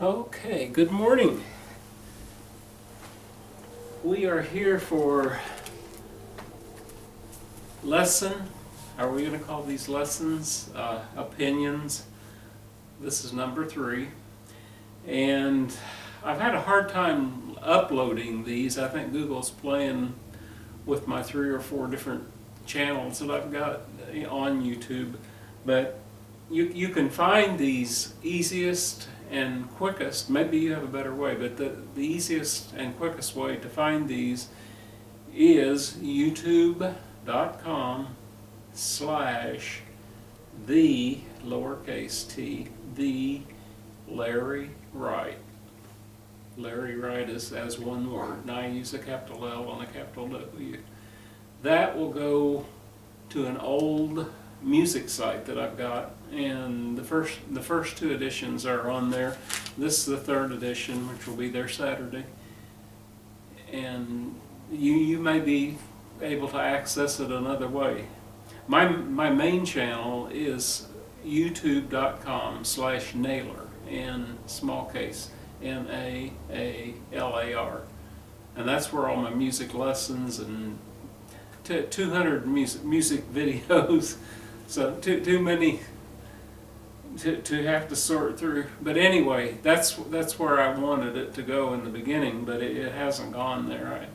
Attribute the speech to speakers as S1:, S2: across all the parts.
S1: Okay, good morning. We are here for lesson, are we going to call these lessons opinions? This is number 3. And I've had a hard time uploading these. I think Google's playing with my 3 or 4 different channels that I've got on YouTube. But you can find these easiest and quickest, maybe you have a better way, but the easiest and quickest way to find these is youtube.com/the lowercase t, the Larry Wright. Larry Wright is as one word, and I use a capital L and a capital W. That will go to an old music site that I've got, and the first 2 editions are on there. This is the 3rd edition, which will be there Saturday, and you may be able to access it another way. My main channel is youtube.com/Naylor, in small case Naalar, and that's where all my music lessons and 200 music videos. So too many to have to sort through. But anyway, that's where I wanted it to go in the beginning, but it hasn't gone there.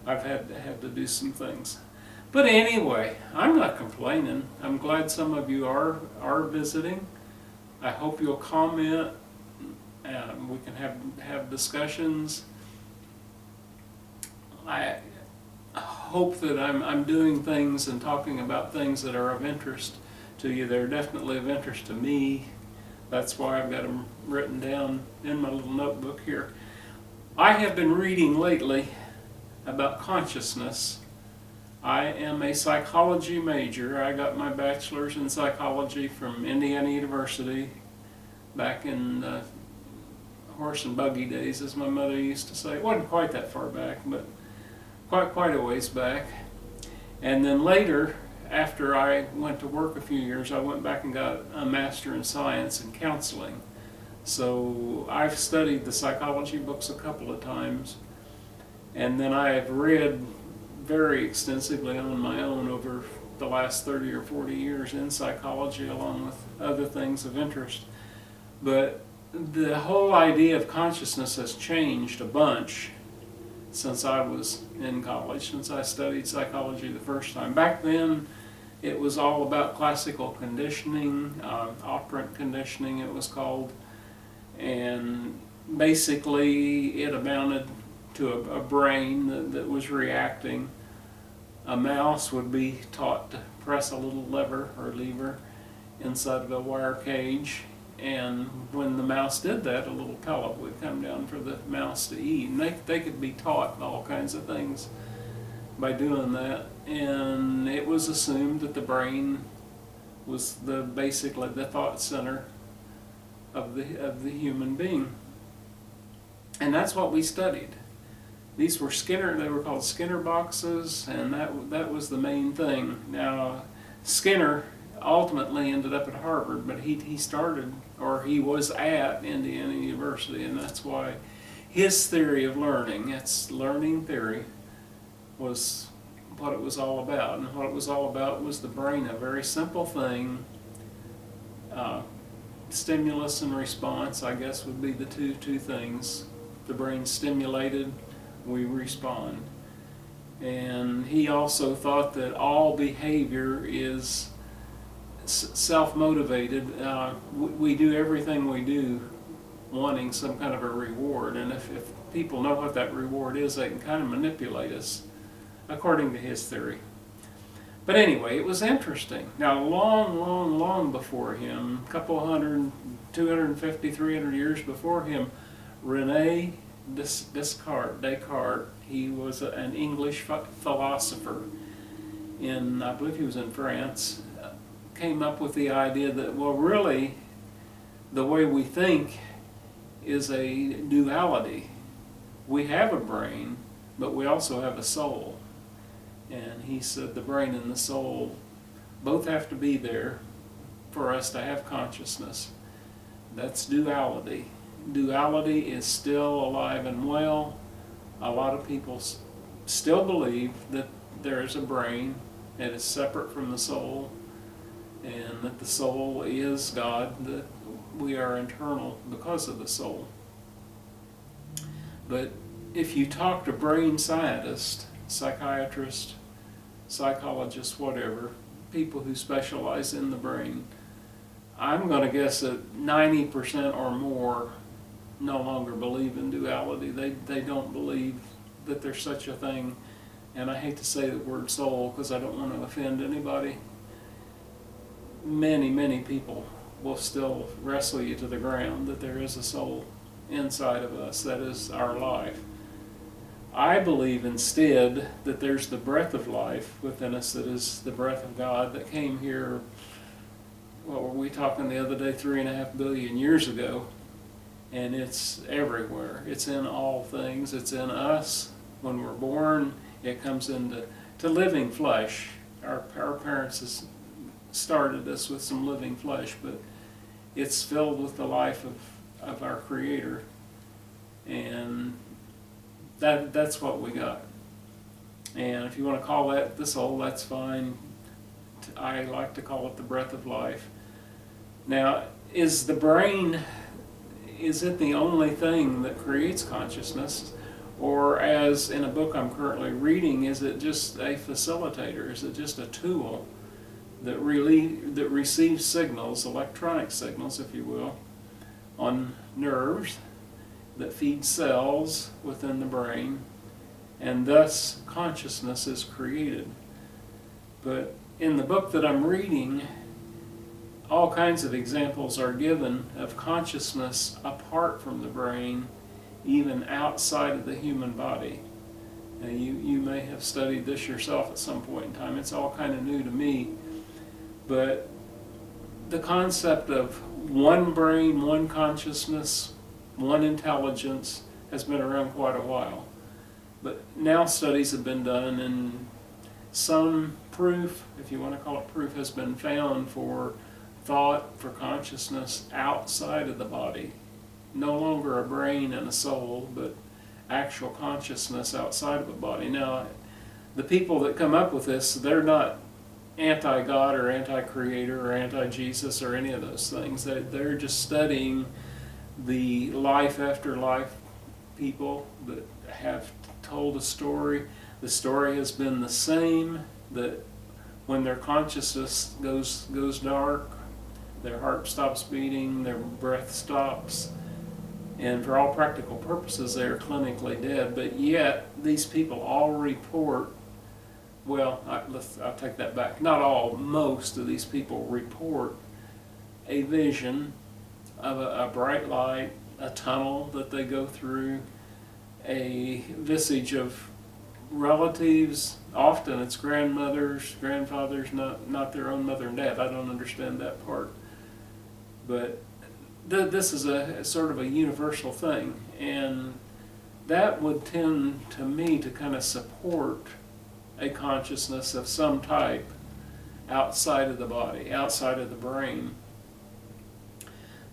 S1: I've had to do some things. But anyway, I'm not complaining. I'm glad some of you are visiting. I hope you'll comment. We can have discussions. I hope that I'm doing things and talking about things that are of interest to you. They're definitely of interest to me. That's why I've got them written down in my little notebook here. I have been reading lately about consciousness. I am a psychology major. I got my bachelor's in psychology from Indiana University back in horse and buggy days, as my mother used to say. It wasn't quite that far back, but quite a ways back. And then later, after I went to work a few years, I went back and got a master in science and counseling. So I've studied the psychology books a couple of times, and then I have read very extensively on my own over the last 30 or 40 years in psychology, along with other things of interest. But the whole idea of consciousness has changed a bunch since I was in college, since I studied psychology the first time. Back then, it was all about classical conditioning, operant conditioning it was called, and basically it amounted to a brain that was reacting. A mouse would be taught to press a little lever or lever inside of a wire cage, and when the mouse did that, a little pellet would come down for the mouse to eat. And they could be taught all kinds of things by doing that. And it was assumed that the brain was basically the thought center of the human being. And that's what we studied. These were they were called Skinner boxes, and that was the main thing. Now, Skinner ultimately ended up at Harvard, but he was at Indiana University, and that's why his theory of learning, its learning theory, was what it was all about. And what it was all about was the brain, a very simple thing. Stimulus and response, I guess, would be the two things. The brain's stimulated, we respond. And he also thought that all behavior is self-motivated. We do everything we do wanting some kind of a reward, and if people know what that reward is, they can kind of manipulate us, according to his theory. But anyway, it was interesting. Now, long before him, a couple hundred, 250, 300 years before him, René Descartes, he was an English philosopher, I believe he was in France, came up with the idea that, well, really, the way we think is a duality. We have a brain, but we also have a soul. And he said the brain and the soul both have to be there for us to have consciousness. That's duality. duality is still alive and well. A lot of people still believe that there is a brain that is separate from the soul, and that the soul is God, that we are internal because of the soul. But if you talk to brain scientists, psychiatrists, psychologists, whatever, people who specialize in the brain, I'm going to guess that 90% or more no longer believe in duality. They don't believe that there's such a thing, and I hate to say the word soul because I don't want to offend anybody. Many people will still wrestle you to the ground that there is a soul inside of us that is our life. I believe instead that there's the breath of life within us that is the breath of God that came here, what were we talking the other day, 3.5 billion years ago, and it's everywhere. It's in all things. It's in us. When we're born, it comes into living flesh. Our parents started us with some living flesh, but it's filled with the life of our Creator, and that's what we got. And if you want to call that the soul, that's fine. I like to call it the breath of life. Now, is the brain, is it the only thing that creates consciousness? Or, as in a book I'm currently reading, is it just a facilitator? Is it just a tool that receives signals, electronic signals, if you will, on nerves that feed cells within the brain, and thus consciousness is created? But in the book that I'm reading, all kinds of examples are given of consciousness apart from the brain, even outside of the human body. Now, you may have studied this yourself at some point in time. It's all kind of new to me. But the concept of one brain, one consciousness, one intelligence has been around quite a while. But now studies have been done, and some proof, if you want to call it proof, has been found for thought, for consciousness outside of the body. No longer a brain and a soul, but actual consciousness outside of a body. Now, the people that come up with this, they're not anti-God or anti-creator or anti-Jesus or any of those things. They're just studying the life after life people that have told a story. The story has been the same, that when their consciousness goes dark, their heart stops beating, their breath stops, and for all practical purposes they are clinically dead. But yet these people all report, well, I'll take that back. Not all, most of these people report a vision of a bright light, a tunnel that they go through, a visage of relatives. Often it's grandmothers, grandfathers, not their own mother and dad. I don't understand that part. But this is a sort of a universal thing, and that would tend to me to kind of support a consciousness of some type outside of the body, outside of the brain.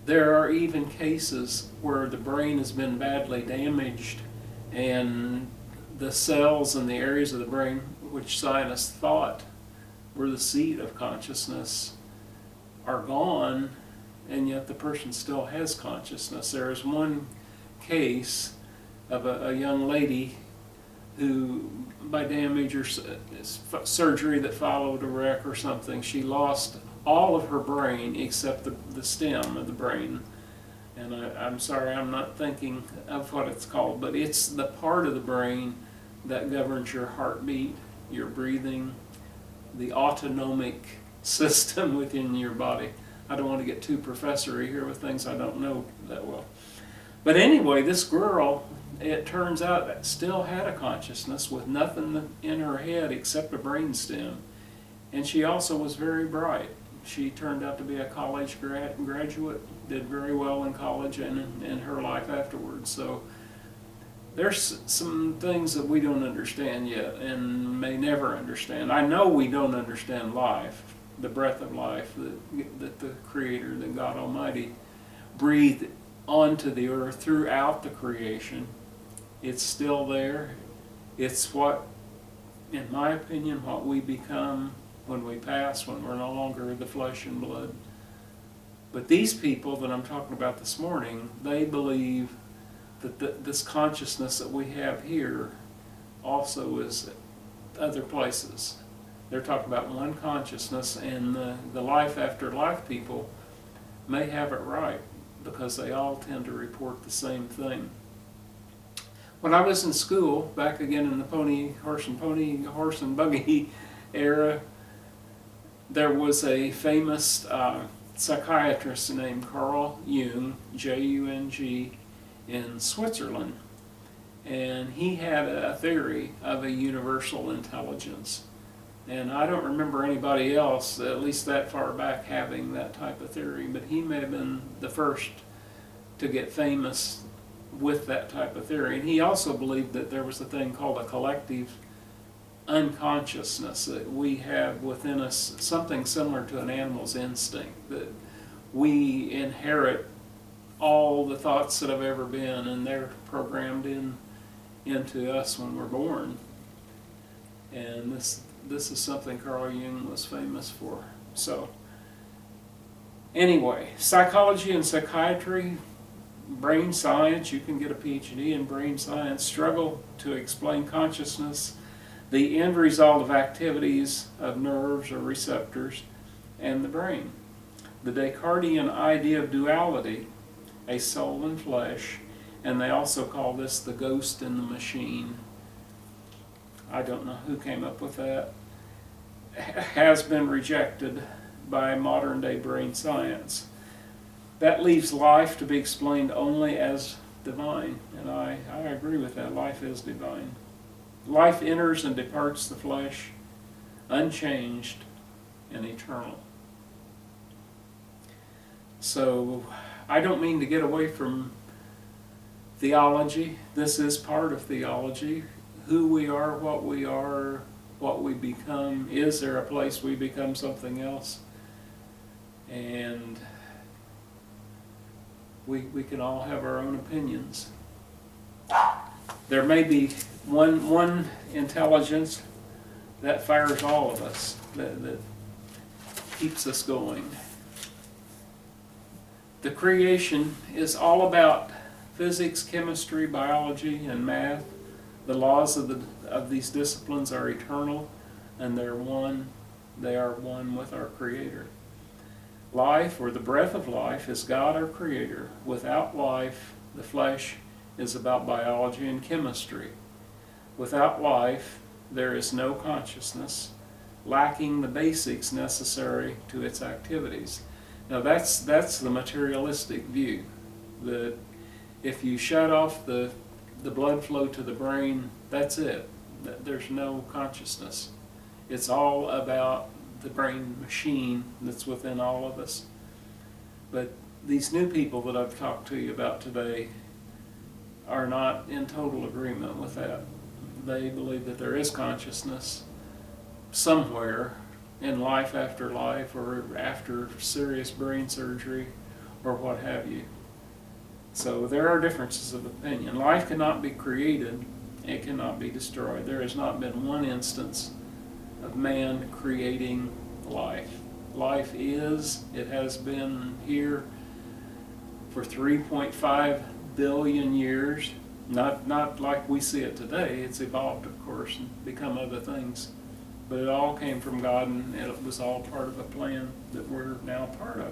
S1: There are even cases where the brain has been badly damaged, and the cells and the areas of the brain which scientists thought were the seat of consciousness are gone, and yet the person still has consciousness. There is one case of a young lady who, by damage or surgery that followed a wreck or something, she lost all of her brain except the stem of the brain. And I'm sorry, I'm not thinking of what it's called, but it's the part of the brain that governs your heartbeat, your breathing, the autonomic system within your body. I don't want to get too professory here with things I don't know that well. But anyway, this girl, it turns out, that still had a consciousness with nothing in her head except a brain stem. And she also was very bright. She turned out to be a college graduate, did very well in college and in her life afterwards. So there's some things that we don't understand yet and may never understand. I know we don't understand life, the breath of life that the Creator, that God Almighty breathed onto the earth throughout the creation. It's still there. It's what, in my opinion, what we become when we pass, when we're no longer the flesh and blood. But these people that I'm talking about this morning, they believe that this consciousness that we have here also is other places. They're talking about one consciousness, and the life after life people may have it right because they all tend to report the same thing. When I was in school, back again in the horse and buggy era, there was a famous psychiatrist named Carl Jung, Jung, in Switzerland. And he had a theory of a universal intelligence. And I don't remember anybody else, at least that far back, having that type of theory, but he may have been the first to get famous with that type of theory. And he also believed that there was a thing called a collective unconsciousness, that we have within us something similar to an animal's instinct, that we inherit all the thoughts that have ever been, and they're programmed into us when we're born. And this is something Carl Jung was famous for. So anyway, psychology and psychiatry, brain science, you can get a PhD in brain science, struggle to explain consciousness, the end result of activities of nerves or receptors, and the brain. The Descartesian idea of duality, a soul and flesh, and they also call this the ghost in the machine. I don't know who came up with that, has been rejected by modern day brain science. That leaves life to be explained only as divine, and I agree with that. Life is divine. Life enters and departs the flesh, unchanged and eternal. So I don't mean to get away from theology. This is part of theology. Who we are, what we become. Is there a place we become something else? And we can all have our own opinions. There may be one intelligence that fires all of us, that keeps us going. The creation is all about physics, chemistry, biology, and math. The laws of these disciplines are eternal, and they're one. They are one with our Creator. Life, or the breath of life, is God our Creator. Without life, the flesh is about biology and chemistry. Without life, there is no consciousness, lacking the basics necessary to its activities. Now that's the materialistic view, that if you shut off the blood flow to the brain, that's it. There's no consciousness. It's all about the brain machine that's within all of us. But these new people that I've talked to you about today are not in total agreement with that. They believe that there is consciousness somewhere in life after life, or after serious brain surgery, or what have you. So there are differences of opinion. Life cannot be created, it cannot be destroyed. There has not been one instance of man creating life. Life is, it has been here for 3.5 billion years. Not like we see it today. It's evolved, of course, and become other things. But it all came from God, and it was all part of a plan that we're now part of.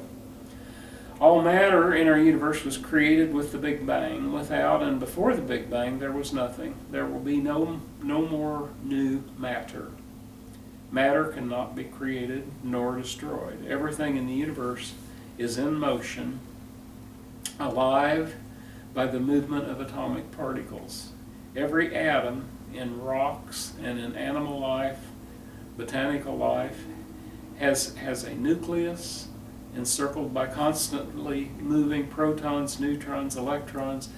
S1: All matter in our universe was created with the Big Bang. Without and before the Big Bang, there was nothing. There will be no more new matter. Matter cannot be created nor destroyed. Everything in the universe is in motion, alive by the movement of atomic particles. Every atom in rocks and in animal life, botanical life, has a nucleus encircled by constantly moving protons, neutrons, electrons,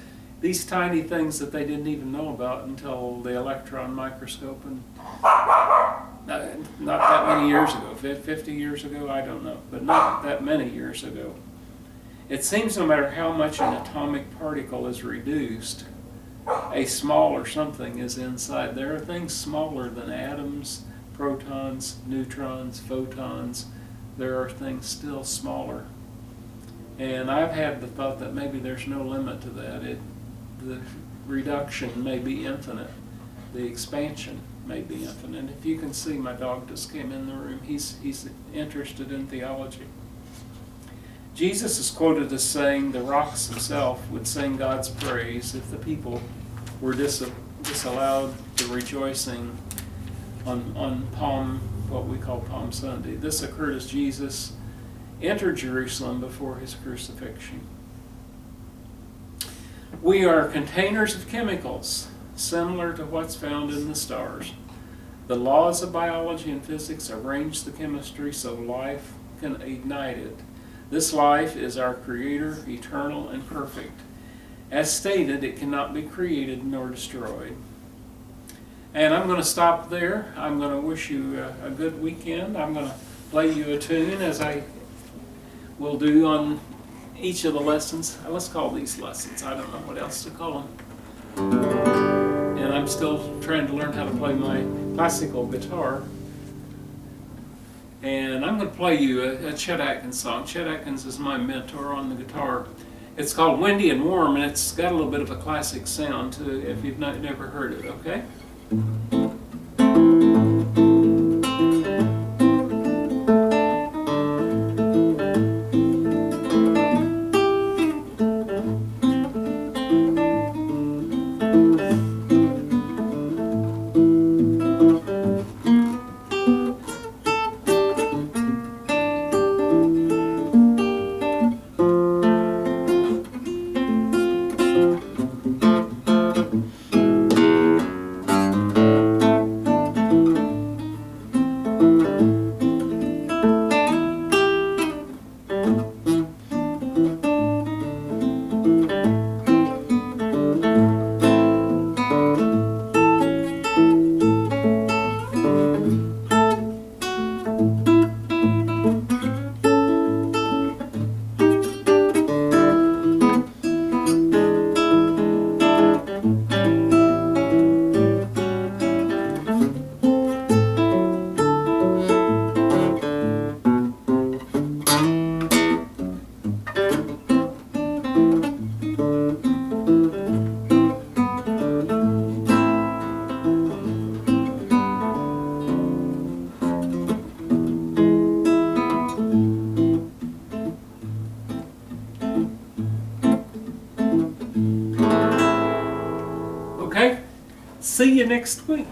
S1: these tiny things that they didn't even know about until the electron microscope, and not that many years ago, 50 years ago, I don't know, but not that many years ago. It seems no matter how much an atomic particle is reduced, a smaller something is inside. There are things smaller than atoms, protons, neutrons, photons. There are things still smaller. And I've had the thought that maybe there's no limit to that. The reduction may be infinite. The expansion may be infinite. If you can see, my dog just came in the room. He's interested in theology. Jesus is quoted as saying the rocks himself would sing God's praise if the people were disallowed the rejoicing on what we call Palm Sunday. This occurred as Jesus entered Jerusalem before his crucifixion. We are containers of chemicals, similar to what's found in the stars. The laws of biology and physics arrange the chemistry so life can ignite it. This life is our Creator, eternal and perfect. As stated, it cannot be created nor destroyed. And I'm going to stop there. I'm going to wish you a good weekend. I'm going to play you a tune as I will do on each of the lessons. Let's call these lessons. I don't know what else to call them. And I'm still trying to learn how to play my classical guitar. And I'm going to play you a Chet Atkins song. Chet Atkins is my mentor on the guitar. It's called Windy and Warm, and it's got a little bit of a classic sound to it if you've never heard it, okay? Okay, see you next week.